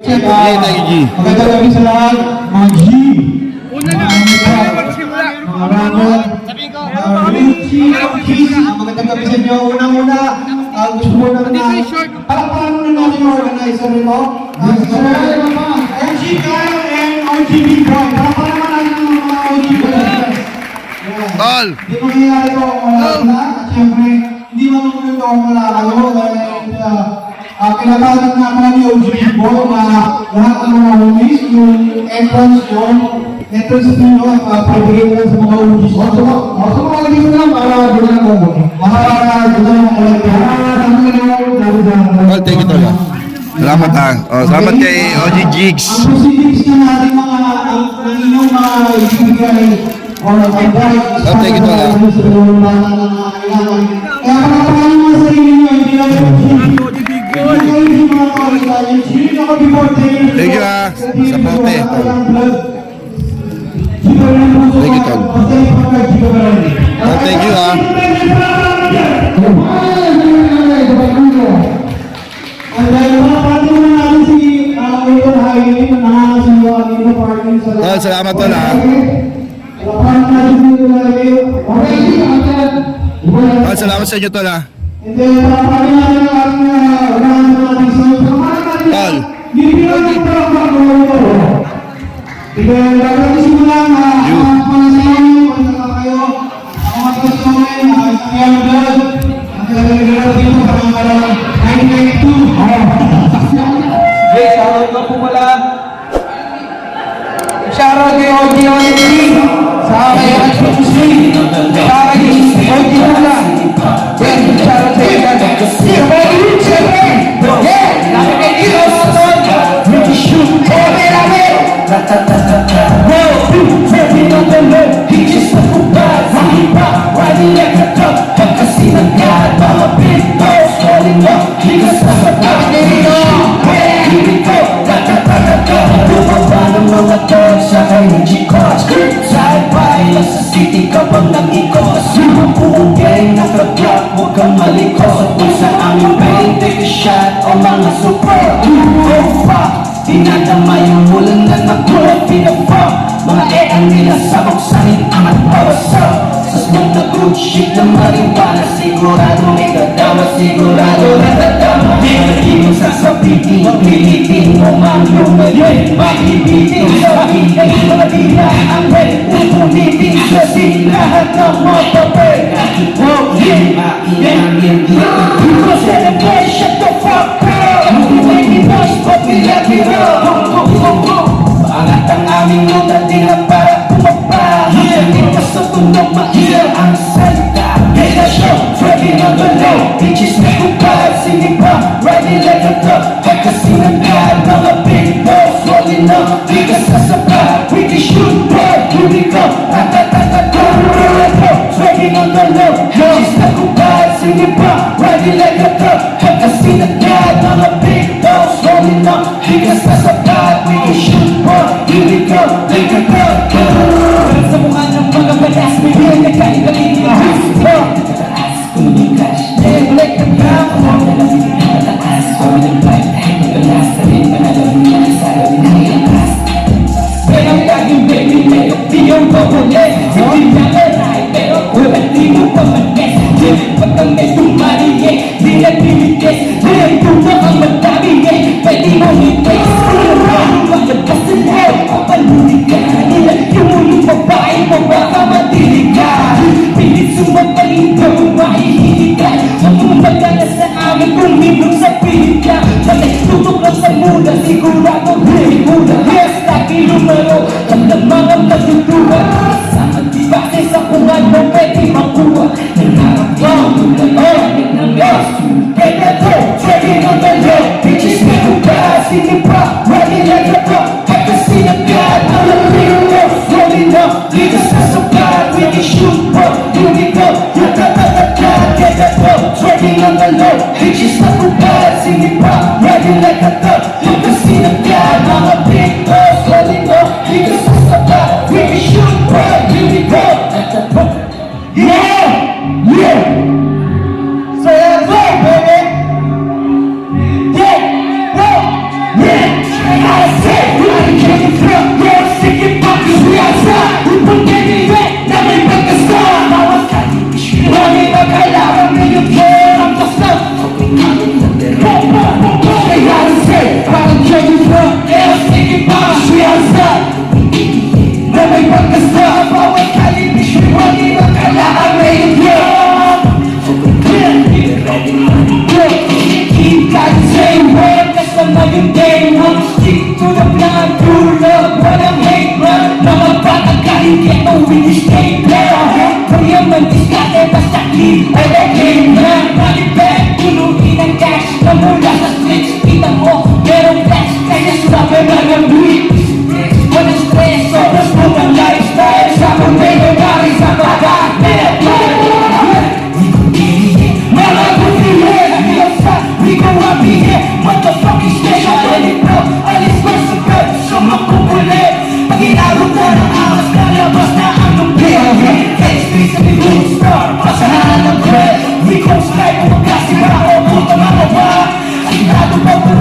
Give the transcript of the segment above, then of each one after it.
Thank you, G. Magandang gabi sa lahat, mga G. Mga Ramon, Richie, Keith, magandang gabi sa inyo. Unang-una, gusto mo naman na, palakpakan muna natin yung organizer nito. OG Kyle and OG Big Boy. Palakpakan naman natin yung mga OG Boy. All. Hindi mangyayari ito kung wala sila. At syempre, hindi manumunod ito kung wala kayo. Dahil kinatahan na naman ni OG Big Boy na lahat ng mga homies, yung entrance nyo, pabigay mo lang sa mga homies. So mga homies lang para doon lang ako. Para doon lang ako. All, thank you, Tol. Salamat ha. Oh, salamat kay OG Jigs. Ang proceedings na natin mga inyong mga ibigay or advice. Thank you, Tol. Kaya panapangan mo sa sarili nyo, hindi lang yung Thank you ha. Sa pote. Thank you, Tol. Oh, thank you ha. Tol, salamat Tol ha. Tol, salamat sa inyo Tol ha. Tol. Shoutout kay OG sa kay Ashley, sa kay OG Hula. Shoutout sa iyo. Kapag nag-ikot yung buong gang na trap-trap, huwag kang malikot. Kung sa aming pain, take a shot o mga super fuck, dinadama yung mulan na nakulap, pinapop mga eang nila sabok sangin angat pawasap sa smooth na good shit na mariwana. Sigurado may kadama, sigurado natadama. Di mo sasabitin, pilitin mo mang lumalit, mahibitin sa piling mga dila ang red, upulitin sa sin lahat ng mga papel. Hindi mainangin dito celebrate, shut the fuck up. Hindi ni boss, papila biro. Paangat ang aming luta, di na para pumapa. Hindi ka sa tunog, mailang ang salita. Mega show, Freddy on the low, bitches na kupad, singing pa, riding like a truck. Pagkasinagad, mga big balls rolling up, di ka sasabat. We can shoot, boy, here we go. Freddy on the low, bitches na kupad, singing pa, riding like a truck. Pagkasinagad, mga big balls rolling up, di ka sasabat. We can shoot, boy, here we go. Like a truck. Sa mukha ng mga balas, may hindi na kain na linigas. Kung yung cash, then like the ground. Mataas, kung yung bike, magalas na rin, panalabi na sa labi na ilas. Pero ang laging baby, pero di yung papulit. Hindi na alay, pero wala di mo pa manes. Pag ang may tumaliye, di na tinitis. Di ang tunang ang madami, pwede mo itis. Kung maglabas sa lahat, papalunin ka. Ilagyan mo yung babae mo, baka matilig ka. Pilit sumapaling ka, mahihilig ka. Magkumbaga na sa amin, kung hibog sa pilit ka. Bakit tutok lang sa mula, sigurado hindi mula. Yes, lagi lumaro, kamdang mga matutuwa. Sama di base sa kung ano pwede makuha. Nangarap lang, tulad ng gas. Kaya to, trading on the low. Bitches na kuka, sinipa, riding like a truck. Pagkasinagad, alam niyo mo, rolling up, di ka sasabat. We can shoot, bro, here we go. Trading on the low, bitches na kuka, sinipa, riding like a truck. Pagkasinagad, mga big balls rolling up, di ka sasabat. We can shoot, bro, here we go. Yeah! Yeah! Say that, baby! Yeah! Yeah!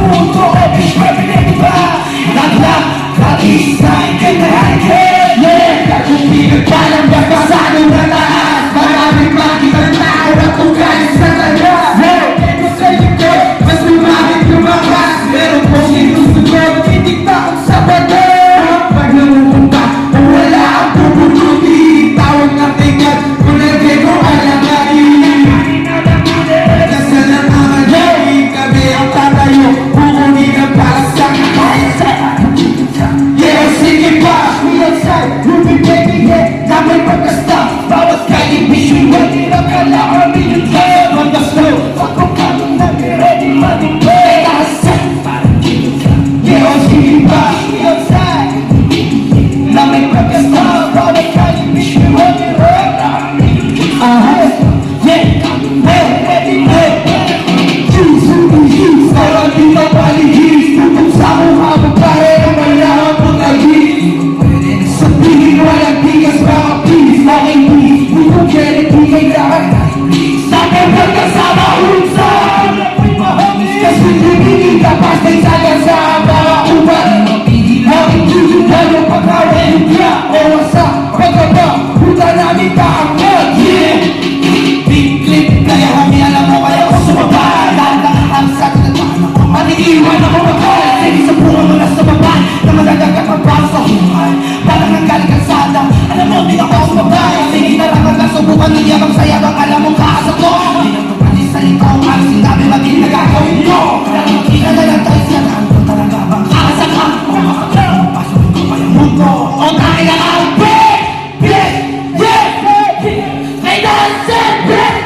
mundo o beschwören iba Naglang, katisain, kinahangin Yeah, kagupigan pa ng bakasado na lahat Maraming makitang tao at ugali sa talas Yeah, ito sa likod, mas lumamit lumakas Meron pong sinusugod, hindi takot sa bato Pag namupunta, wala ang pupunuti Tawag ng tingkat, kung nagdego alanganin Kasi ng amalay, kami ang tatayo Kukunin ang para sa Yeah, sige pa, we outside, we'll be taking it Na may pagkasta, bawat kaibisin Hindi na kailangan yung tayo Magdasto, ako kami na ready mag-ibig Nakaset, parang dito Yeah, sige pa, we outside Na may pagkasta, bawat kaibisin Hindi na kailangan yung tayo Yeah, ready, Jesus, para di na paligid Tutok sa mukha mo pare ang malaman mo lagi Sabihin walang bigas mga peace Okay please, we don't care if we ain't lahat Sabi magkasama unsa Ako'y mahomies Kasi hindi kapas na isaga sa mga ubat Bakit hindi tayo pagkawin Kaya oras sa pagkaba Puta namin kaangkat Yeah Big clip, kaya kami alam mo kaya ko sumaba Lahat ng hamsat na Maniiwan ako magkala Sige sa bunga mo na sa baba Na madadagat magbago sa buhay Parang nanggaling kalsada Alam mo, di ako sumabay Sige na lang hanggang subukan Ng yabang sa yabang Alam mong kaasa ko Hindi na ito pati sa ikaw Ang sinabi ba't hindi nagagawin ko Alam mo, kita na lang tayo siya Alam ko talaga bang kaasa ka O makakalaw Pasok ko pa yung mundo O tayo na ang big Big Yeah May dancing Big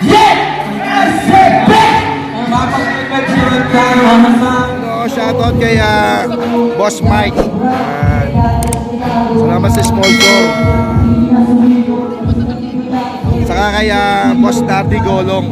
Yeah Dancing Big So, shoutout kay Boss Mike. Salamat sa sponsor. Saka kay Boss Dardy Golong.